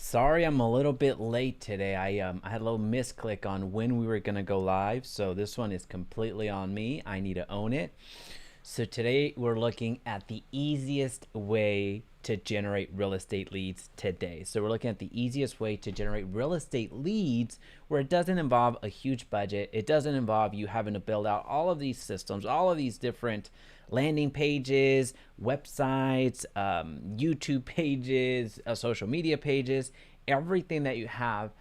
Sorry, I'm a little bit late today. I had a little misclick on when we were gonna go live, so this one is completely on me. I need to own it. So today we're looking at the easiest way to generate real estate leads today. So we're looking at the easiest way to generate real estate leads where it doesn't involve a huge budget. It doesn't involve you having to build out all of these systems, all of these different landing pages, websites, YouTube pages, social media pages. Everything that you have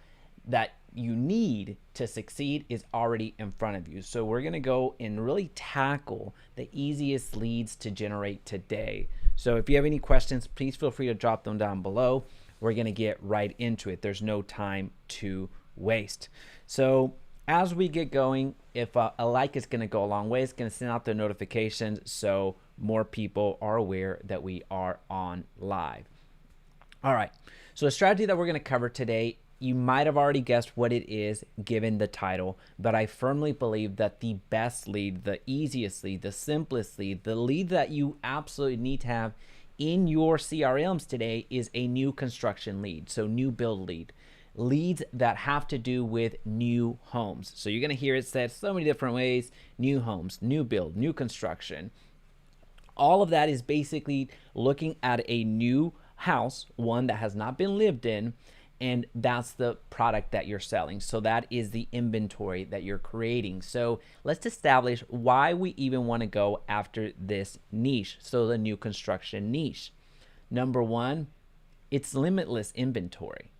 that you need to succeed is already in front of you. So we're gonna go and really tackle the easiest leads to generate today. So if you have any questions, please feel free to drop them down below. We're gonna get right into it. There's no time to waste. So as we get going, if a like is gonna go a long way, it's gonna send out the notifications so more people are aware that we are on live. All right, so a strategy that we're gonna cover today, you might have already guessed what it is given the title, but I firmly believe that the best lead, the easiest lead, the simplest lead, the lead that you absolutely need to have in your CRMs today is a new construction lead. So new build lead, leads that have to do with new homes. So you're gonna hear it said so many different ways: new homes, new build, new construction. All of that is basically looking at a new house, one that has not been lived in, and that's the product that you're selling. So that is the inventory that you're creating. So let's establish why we even want to go after this niche. So the new construction niche. Number one, it's limitless inventory.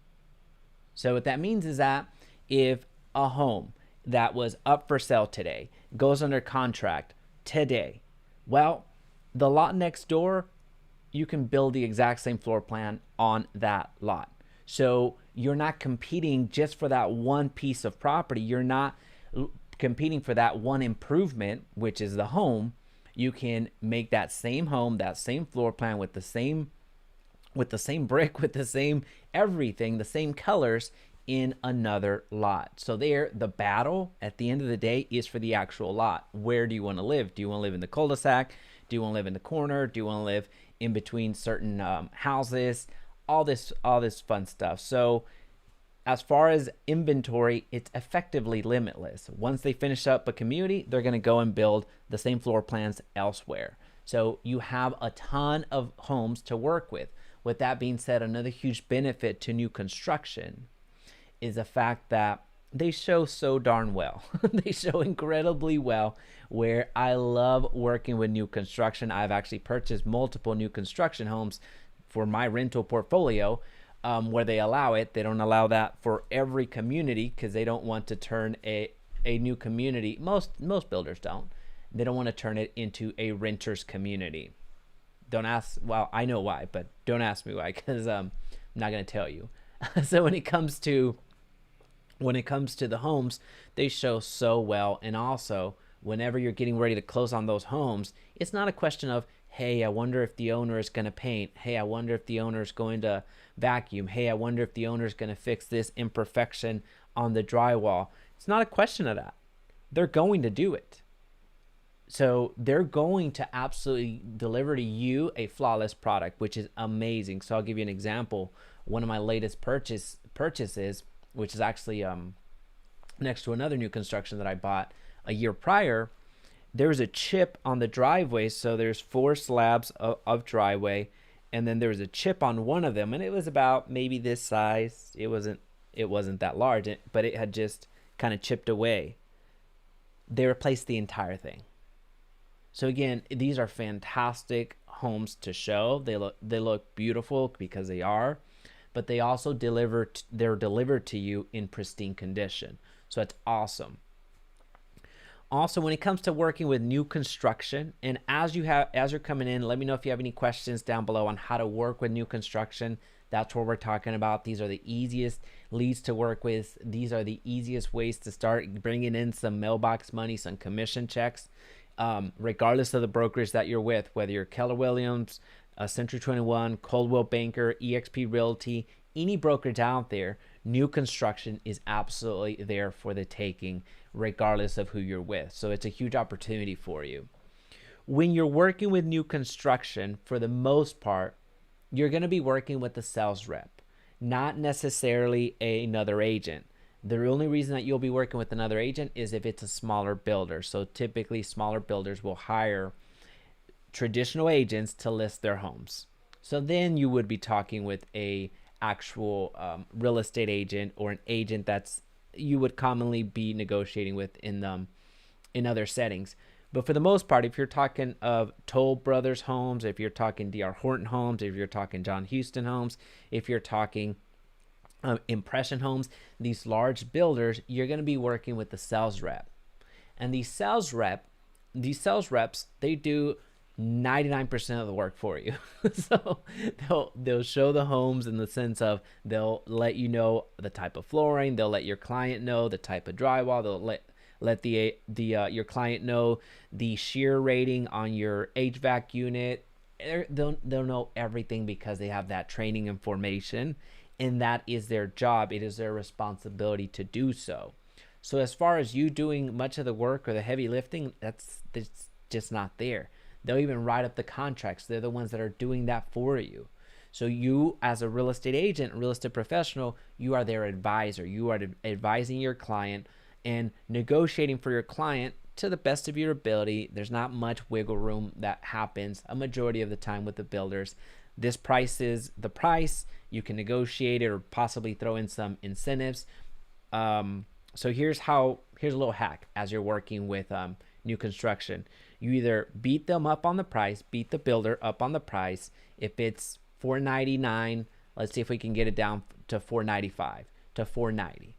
So what that means is that if a home that was up for sale today goes under contract today, well, the lot next door, you can build the exact same floor plan on that lot. So you're not competing just for that one piece of property. You're not competing for that one improvement, which is the home. You can make that same home, that same floor plan with the same brick, with the same everything, the same colors in another lot. So there, the battle at the end of the day is for the actual lot. Where do you want to live? Do you want to live in the cul-de-sac? Do you want to live in the corner? Do you want to live in between certain houses? All this fun stuff. So as far as inventory, it's effectively limitless. Once they finish up a community, they're going to go and build the same floor plans elsewhere. So you have a ton of homes to work with. With that being said, another huge benefit to new construction is the fact that they show so darn well. They show incredibly well, where I love working with new construction. I've actually purchased multiple new construction homes for my rental portfolio, where they allow it. They don't allow that for every community because they don't want to turn a new community. Most builders don't. They don't want to turn it into a renter's community. Don't ask. Well, I know why, but don't ask me why, because I'm not going to tell you. So when it comes to the homes, they show so well. And also, whenever you're getting ready to close on those homes, it's not a question of, hey, I wonder if the owner is going to paint. Hey, I wonder if the owner is going to vacuum. Hey, I wonder if the owner is going to fix this imperfection on the drywall. It's not a question of that. They're going to do it. So they're going to absolutely deliver to you a flawless product, which is amazing. So I'll give you an example. One of my latest purchases, which is actually next to another new construction that I bought a year prior, there was a chip on the driveway. So there's 4 slabs of driveway, and then there was a chip on one of them, and it was about maybe this size. It wasn't that large, but it had just kind of chipped away. They replaced the entire thing. So again, these are fantastic homes to show. They look beautiful because they are, but they also they're delivered to you in pristine condition. So it's awesome. Also, when it comes to working with new construction, and as you're coming in, let me know if you have any questions down below on how to work with new construction. That's what we're talking about. These are the easiest leads to work with. These are the easiest ways to start bringing in some mailbox money, some commission checks, regardless of the brokerage that you're with, whether you're Keller Williams, Century 21, Coldwell Banker, eXp Realty, any brokerage out there. New construction is absolutely there for the taking, regardless of who you're with. So it's a huge opportunity for you. When you're working with new construction, for the most part, you're going to be working with the sales rep. not necessarily another agent. The only reason that you'll be working with another agent is if it's a smaller builder. So typically smaller builders will hire traditional agents to list their homes. So then you would be talking with a actual real estate agent, or an agent that's you would commonly be negotiating with in other settings. But for the most part, if you're talking of Toll Brothers homes, if you're talking DR Horton homes, if you're talking John Houston homes, if you're talking Impression homes, these large builders, you're going to be working with the sales rep. And these sales reps, they do 99% of the work for you. So they'll show the homes in the sense of they'll let you know the type of flooring, they'll let your client know the type of drywall, they'll let the your client know the shear rating on your HVAC unit. They'll know everything because they have that training information, and that is their job. It is their responsibility to do so. So as far as you doing much of the work or the heavy lifting, that's just not there. They'll even write up the contracts. They're the ones that are doing that for you. So you, as a real estate agent, real estate professional, you are their advisor. You are advising your client and negotiating for your client to the best of your ability. There's not much wiggle room that happens a majority of the time with the builders. This price is the price. You can negotiate it or possibly throw in some incentives. So here's a little hack as you're working with new construction. You either beat them up on the price, beat the builder up on the price. If it's $499, let's see if we can get it down to $495 to $490.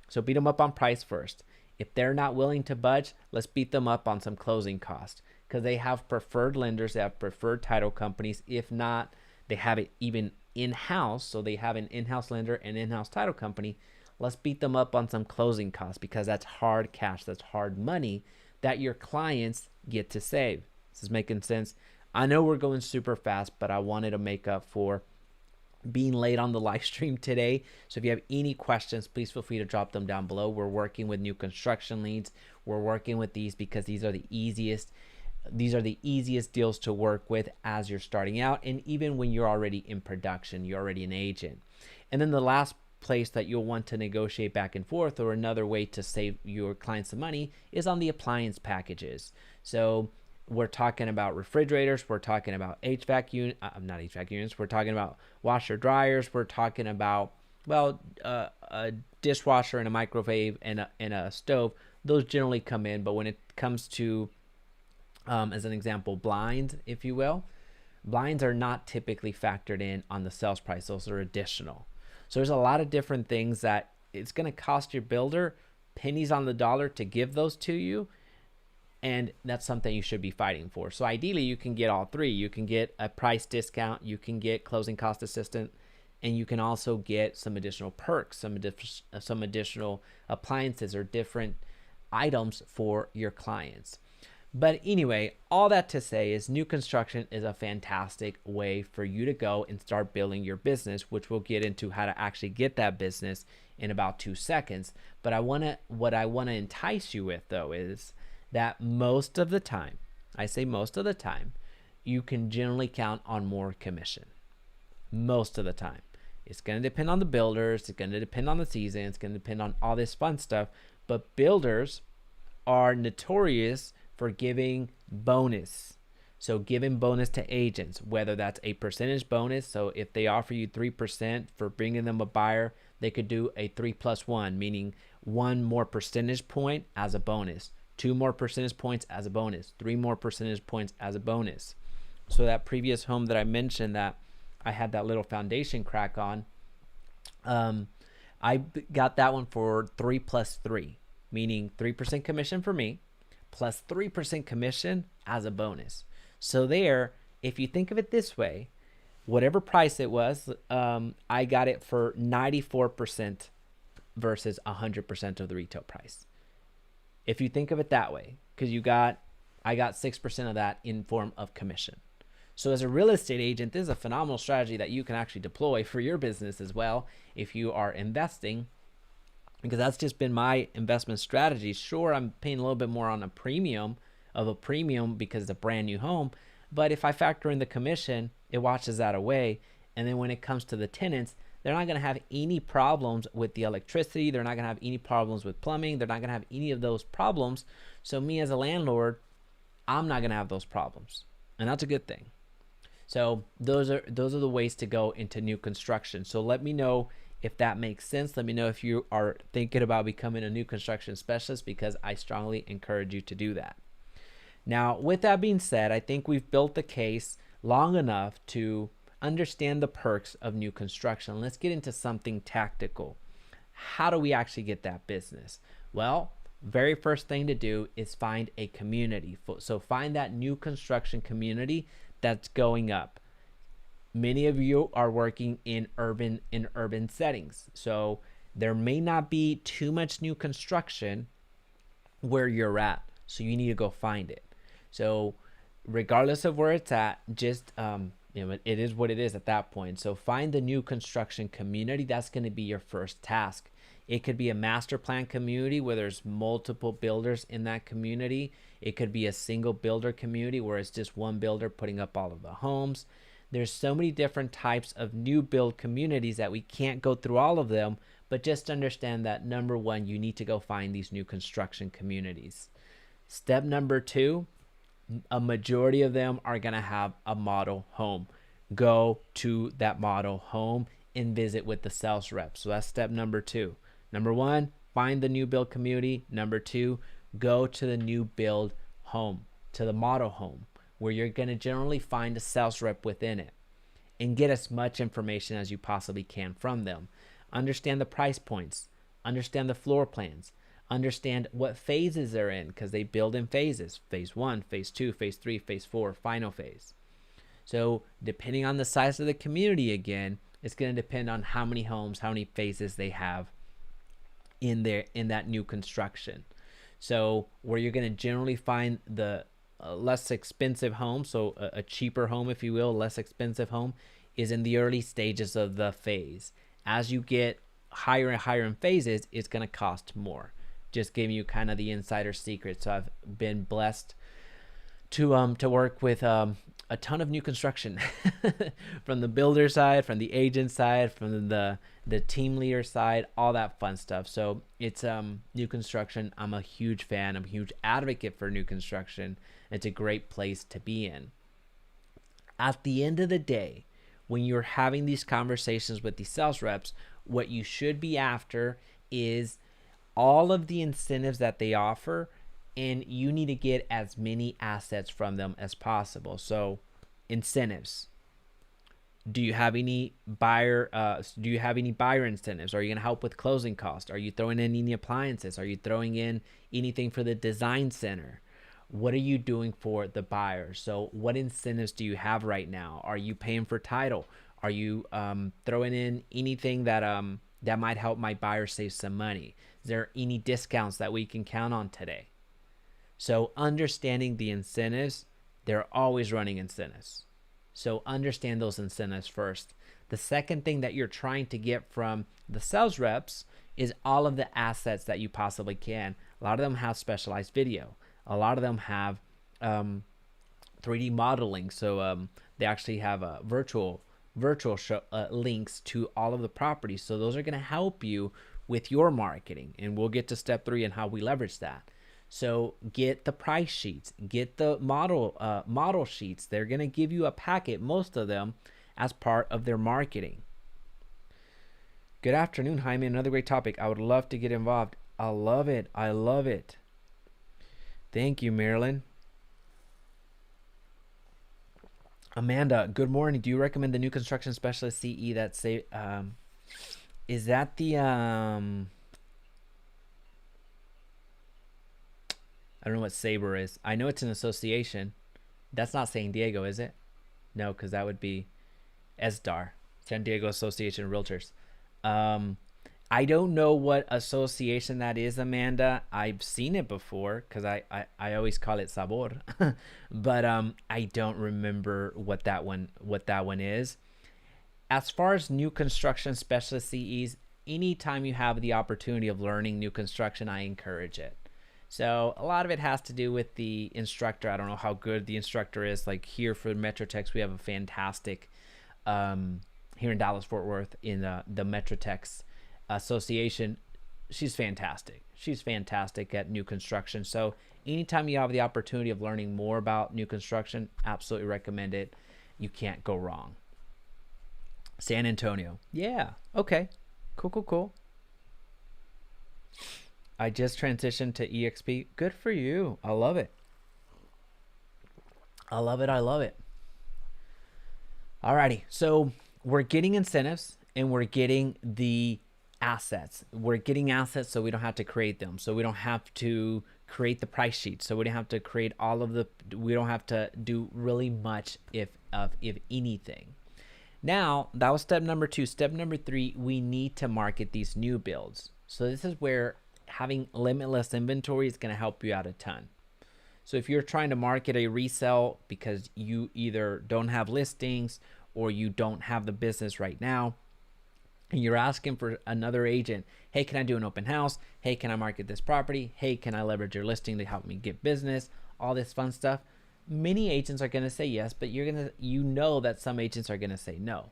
So beat them up on price first. If they're not willing to budge, let's beat them up on some closing cost, because they have preferred lenders, they have preferred title companies. If not, they have it even in-house. So they have an in-house lender and in-house title company. Let's beat them up on some closing costs, because that's hard cash, that's hard money that your clients get to save. This is making sense. I know we're going super fast, but I wanted to make up for being late on the live stream today. So if you have any questions, please feel free to drop them down below. We're working with new construction leads. We're working with these because these are the easiest deals to work with as you're starting out, and even when you're already in production, you're already an agent. And then the last place that you'll want to negotiate back and forth, or another way to save your clients some money, is on the appliance packages. So we're talking about refrigerators, we're talking about not HVAC units, we're talking about washer dryers, we're talking about a dishwasher and a microwave and a stove. Those generally come in. But when it comes to as an example, blinds, if you will, blinds are not typically factored in on the sales price. Those are additional. So there's a lot of different things that it's going to cost your builder pennies on the dollar to give those to you, and that's something you should be fighting for. So ideally, you can get all three. You can get a price discount, you can get closing cost assistant, and you can also get some additional perks, some additional appliances or different items for your clients. But anyway, all that to say is new construction is a fantastic way for you to go and start building your business, which we'll get into how to actually get that business in about 2 seconds. But what I want to entice you with, though, is that most of the time, I say most of the time, you can generally count on more commission. Most of the time. It's going to depend on the builders. It's going to depend on the season. It's going to depend on all this fun stuff. But builders are notorious for giving bonus. So giving bonus to agents, whether that's a percentage bonus. So if they offer you 3% for bringing them a buyer, they could do a 3+1, meaning 1 more percentage point as a bonus, 2 more percentage points as a bonus, 3 more percentage points as a bonus. So that previous home that I mentioned that I had that little foundation crack on, I got that one for 3+3, meaning 3% commission for me, plus 3% commission as a bonus. So there, if you think of it this way, whatever price it was, I got it for 94% versus 100% of the retail price. If you think of it that way, because I got 6% of that in form of commission. So as a real estate agent, this is a phenomenal strategy that you can actually deploy for your business as well if you are investing, because that's just been my investment strategy. Sure, I'm paying a little bit more on a premium because it's a brand new home, but if I factor in the commission, it washes that away. And then when it comes to the tenants, they're not going to have any problems with the electricity. They're not going to have any problems with plumbing. They're not going to have any of those problems. So me as a landlord, I'm not going to have those problems. And that's a good thing. So those are the ways to go into new construction. So let me know if that makes sense. Let me know if you are thinking about becoming a new construction specialist, because I strongly encourage you to do that. Now, with that being said, I think we've built the case long enough to understand the perks of new construction. Let's get into something tactical. How do we actually get that business? Well, very first thing to do is find a community. So find that new construction community that's going up. Many of you are working in urban settings, so there may not be too much new construction where you're at, so you need to go find it. So regardless of where it's at, just it is what it is at that point. So find the new construction community. That's going to be your first task. It could be a master plan community where there's multiple builders in that community. It could be a single builder community where it's just one builder putting up all of the homes. There's so many different types of new build communities that we can't go through all of them, but just understand that number one, you need to go find these new construction communities. Step number two, a majority of them are going to have a model home. Go to that model home and visit with the sales rep. So that's step number two. Number one, find the new build community. Number two, go to the new build home, to the model home, where you're going to generally find a sales rep within it, and get as much information as you possibly can from them. Understand the price points, understand the floor plans, understand what phases they're in, because they build in phases: phase 1, phase 2, phase 3, phase 4, final phase. So depending on the size of the community, again, it's going to depend on how many homes, how many phases they have in that new construction. So where you're going to generally find the less expensive home, so a cheaper home, if you will, less expensive home, is in the early stages of the phase. As you get higher and higher in phases, it's going to cost more. Just giving you kind of the insider secret. So I've been blessed to work with a ton of new construction from the builder side, from the agent side, from the team leader side, all that fun stuff. So it's new construction. I'm a huge fan. I'm a huge advocate for new construction. It's a great place to be in. At the end of the day, when you're having these conversations with these sales reps, what you should be after is all of the incentives that they offer, and you need to get as many assets from them as possible. So incentives. Do you have any buyer incentives? Are you going to help with closing costs? Are you throwing in any appliances? Are you throwing in anything for the design center? What are you doing for the buyer? So what incentives do you have right now? Are you paying for title? Are you throwing in anything that might help my buyer save some money? Is there any discounts that we can count on today? So understanding the incentives, they're always running incentives. So understand those incentives first. The second thing that you're trying to get from the sales reps is all of the assets that you possibly can. A lot of them have specialized video. A lot of them have 3D modeling. So they actually have virtual links to all of the properties. So those are going to help you with your marketing. And we'll get to step 3 and how we leverage that. So get the price sheets, get the model sheets. They're going to give you a packet, most of them, as part of their marketing. Good afternoon, Jaime. Another great topic. I would love to get involved. I love it. I love it. Thank you, Marilyn. Amanda, good morning. Do you recommend the new construction specialist CE that say is that the I don't know what Sabre is. I know it's an association. That's not San Diego, is it? No, because that would be SDAR, San Diego Association of Realtors. I don't know what association that is, Amanda. I've seen it before because I always call it Sabor, but I don't remember what that one is. As far as new construction specialist CEs, anytime you have the opportunity of learning new construction, I encourage it. So a lot of it has to do with the instructor. I don't know how good the instructor is. Like here for Metro Tex, we have a fantastic here in Dallas Fort Worth in the Metrotex Association. She's fantastic. She's fantastic at new construction. So anytime you have the opportunity of learning more about new construction, absolutely recommend it. You can't go wrong. San Antonio. Yeah. Okay. Cool. I just transitioned to EXP. Good for you. I love it. I love it. Alrighty. So we're getting incentives and we're getting the assets. We're getting assets so we don't have to create them. So we don't have to create the price sheet. So we don't have to create we don't have to do really much if anything. Now, that was step number 2. Step number 3, we need to market these new builds. So this is where having limitless inventory is going to help you out a ton. So if you're trying to market a resale because you either don't have listings or you don't have the business right now, and you're asking for another agent, hey, can I do an open house? Hey, can I market this property? Hey, can I leverage your listing to help me get business? All this fun stuff. Many agents are going to say yes, but you know that some agents are going to say no.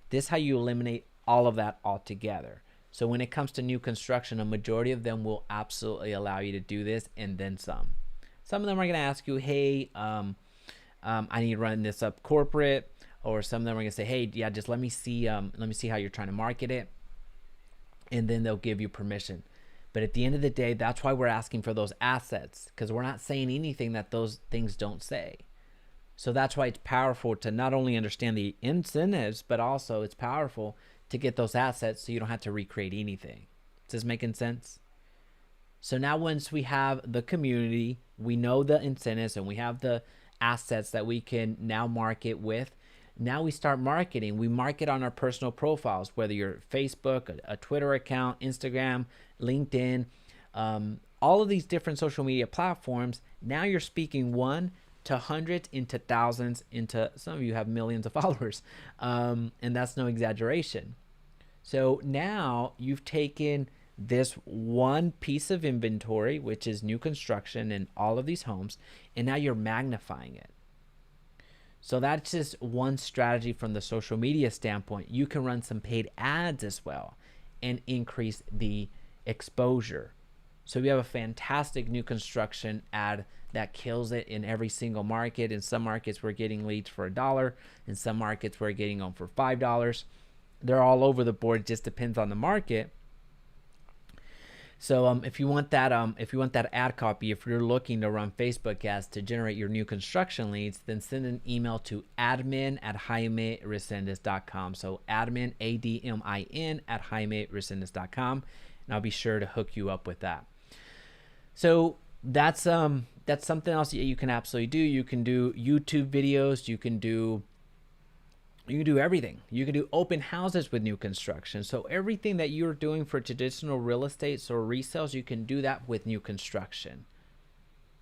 This is how you eliminate all of that altogether. So when it comes to new construction, a majority of them will absolutely allow you to do this and then some. Some of them are going to ask you, hey, I need to run this up corporate, or some of them are going to say, hey, yeah, just let me see how you're trying to market it, and then they'll give you permission. But at the end of the day, that's why we're asking for those assets, because we're not saying anything that those things don't say. So that's why it's powerful to not only understand the incentives, but also it's powerful to get those assets so you don't have to recreate anything. Is this making sense? So now once we have the community, we know the incentives, and we have the assets that we can now market with, now we start marketing. We market on our personal profiles, whether you're Facebook, a Twitter account, Instagram, LinkedIn, all of these different social media platforms. Now you're speaking one to hundreds, into thousands, into some of you have millions of followers. And that's no exaggeration. So now you've taken this one piece of inventory, which is new construction and all of these homes, and now you're magnifying it. So that's just one strategy from the social media standpoint. You can run some paid ads as well and increase the exposure. So we have a fantastic new construction ad that kills it in every single market. In some markets, we're getting leads for $1. In some markets, we're getting them for $5. They're all over the board. It just depends on the market. So if you want that ad copy, if you're looking to run Facebook ads to generate your new construction leads, then send an email to admin@JaimeResendiz.com. So admin, ADMIN @JaimeResendiz.com, and I'll be sure to hook you up with that. So that's something else that you can absolutely do. You can do YouTube videos. You can do everything. You can do open houses with new construction. So everything that you're doing for traditional real estate or resales, you can do that with new construction.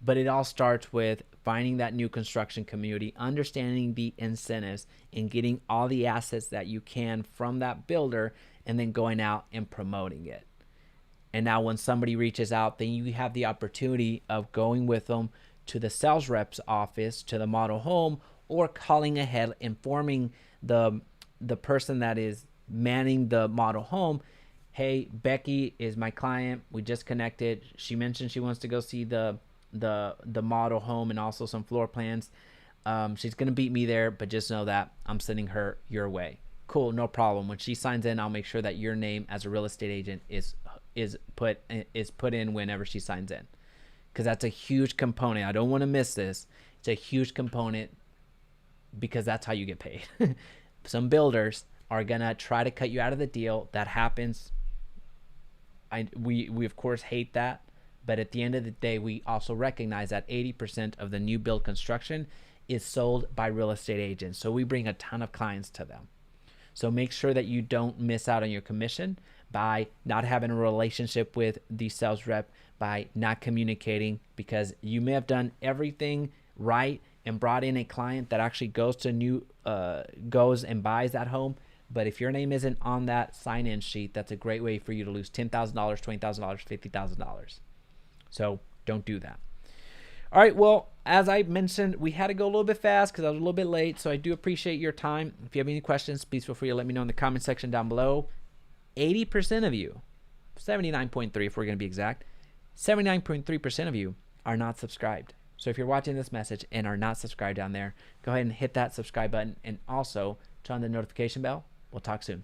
But it all starts with finding that new construction community, understanding the incentives, and getting all the assets that you can from that builder, and then going out and promoting it. And now when somebody reaches out, then you have the opportunity of going with them to the sales rep's office, to the model home, or calling ahead, informing the person that is manning the model home, hey, Becky is my client. We just connected. She mentioned she wants to go see the model home and also some floor plans. She's going to beat me there, but just know that I'm sending her your way. Cool, no problem. When she signs in, I'll make sure that your name as a real estate agent is put in whenever she signs in, because that's a huge component. I don't want to miss this. It's a huge component, because that's how you get paid. Some builders are gonna try to cut you out of the deal. That happens. We of course hate that, but at the end of the day, we also recognize that 80% of the new build construction is sold by real estate agents. So we bring a ton of clients to them. So make sure that you don't miss out on your commission by not having a relationship with the sales rep, by not communicating, because you may have done everything right and brought in a client that actually goes and buys that home. But if your name isn't on that sign-in sheet, that's a great way for you to lose $10,000, $20,000, $50,000. So don't do that. All right, well, as I mentioned, we had to go a little bit fast because I was a little bit late, so I do appreciate your time. If you have any questions, please feel free to let me know in the comment section down below. 80% of you, 79.3 if we're going to be exact, 79.3% of you are not subscribed. So if you're watching this message and are not subscribed down there, go ahead and hit that subscribe button and also turn on the notification bell. We'll talk soon.